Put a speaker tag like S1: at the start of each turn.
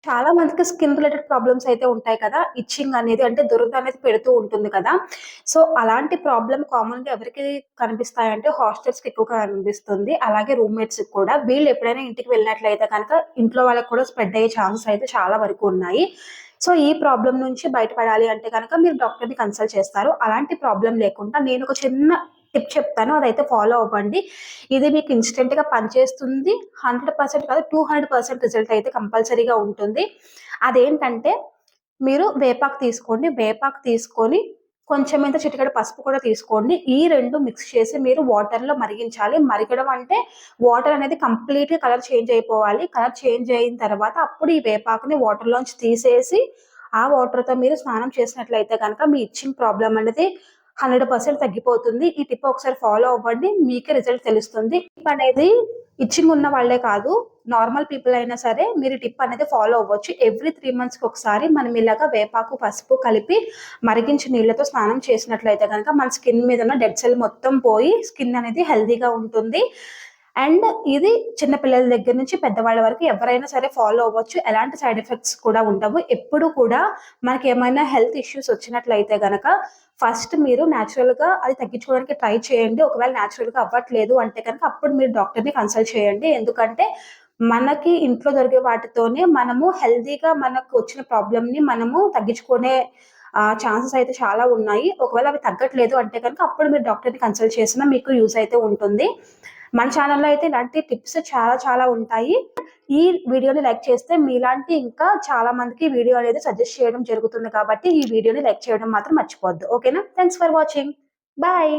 S1: చాలా మందికి skin related problems అయితే ఉంటాయి కదా! ఇచ్చింగ్ అనేది అంటే దురద అనేది పెడుతూ ఉంటుంది కదా! సో, అలాంటి ప్రాబ్లమ్ కామన్‌గా ఎవరికి కనిపిస్తాయంటే హాస్టల్స్‌కి ఎక్కువగా కనిపిస్తుంది. అలాగే రూమ్‌మేట్స్‌కి కూడా. వీళ్ళు ఎప్పుడైనా ఇంటికి వెళ్ళినట్లయితే కనుక ఇంట్లో వాళ్ళకి కూడా స్ప్రెడ్ అయ్యే ఛాన్సెస్ అయితే చాలా వరకు ఉన్నాయి. సో, ఈ ప్రాబ్లమ్ నుంచి బయటపడాలి అంటే గనక మీరు డాక్టర్‌ని కన్సల్ట్ చేస్తారు. అలాంటి ప్రాబ్లమ్ లేకుండా నేనొక చిన్న టిప్ చెప్తాను. అదైతే ఫాలో అవ్వండి. ఇది మీకు ఇన్‌స్టంట్‌గా పనిచేస్తుంది. 100% కాదు 200% రిజల్ట్ అయితే కంపల్సరీగా ఉంటుంది. అదేంటంటే మీరు వేపాకు తీసుకోండి. వేపాకు తీసుకొని కొంచెం ఇంత చిటికెడు పసుపు కూడా తీసుకోండి. ఈ 2 మిక్స్ చేసి మీరు వాటర్‌లో మరిగించాలి. మరగడం అంటే వాటర్ అనేది కంప్లీట్‌గా కలర్ చేంజ్ అయిపోవాలి. కలర్ చేంజ్ అయిన తర్వాత అప్పుడు ఈ వేపాకుని వాటర్‌లోంచి తీసేసి ఆ వాటర్‌తో మీరు స్నానం చేసినట్లయితే గనక మీ ఇచ్చింగ్ ప్రాబ్లమ్ అనేది 100% తగ్గిపోతుంది. ఈ టిప్ ఒకసారి ఫాలో అవ్వండి. మీకే రిజల్ట్ తెలుస్తుంది. టిప్ అనేది ఇచ్చింగ్ ఉన్న వాళ్ళే కాదు, నార్మల్ పీపుల్ అయినా సరే మీరు ఈ టిప్ అనేది ఫాలో అవ్వచ్చు. ఎవ్రీ 3 మంత్స్‌కి ఒకసారి మనం ఇలాగా వేపాకు, పసుపు కలిపి మరిగించిన నీళ్ళతో స్నానం చేసినట్లయితే గనక మన స్కిన్ మీద ఉన్న డెడ్ సెల్ మొత్తం పోయి స్కిన్ అనేది హెల్తీగా ఉంటుంది. అండ్ ఇది చిన్న పిల్లల దగ్గర నుంచి పెద్దవాళ్ళ వరకు ఎవరైనా సరే ఫాలో అవ్వచ్చు. ఎలాంటి సైడ్ ఎఫెక్ట్స్ కూడా ఉండవు. ఎప్పుడు కూడా మనకేమైనా హెల్త్ ఇష్యూస్ వచ్చినట్లయితే గనక ఫస్ట్ మీరు నేచురల్‌గా అది తగ్గించుకోవడానికి ట్రై చేయండి. ఒకవేళ నేచురల్‌గా అవ్వట్లేదు అంటే కనుక అప్పుడు మీరు డాక్టర్‌ని కన్సల్ట్ చేయండి. ఎందుకంటే మనకి ఇంట్లో దొరికే వాటితోనే మనము హెల్తీగా మనకు వచ్చిన ప్రాబ్లమ్‌ని మనము తగ్గించుకునే ఛాన్సెస్ అయితే చాలా ఉన్నాయి. ఒకవేళ అవి తగ్గట్లేదు అంటే కనుక అప్పుడు మీరు డాక్టర్‌ని కన్సల్ట్ చేసినా మీకు యూజ్ అయితే ఉంటుంది. మన ఛానెల్‌లో అయితే ఇలాంటి టిప్స్ చాలా చాలా ఉంటాయి. ఈ వీడియోని లైక్ చేస్తే మీలాంటి ఇంకా చాలా మందికి ఈ వీడియో అనేది సజెస్ట్ చేయడం జరుగుతుంది కాబట్టి ఈ వీడియోని లైక్ చేయడం మాత్రం మర్చిపోవద్దు. ఓకేనా? Thanks for watching. బాయ్.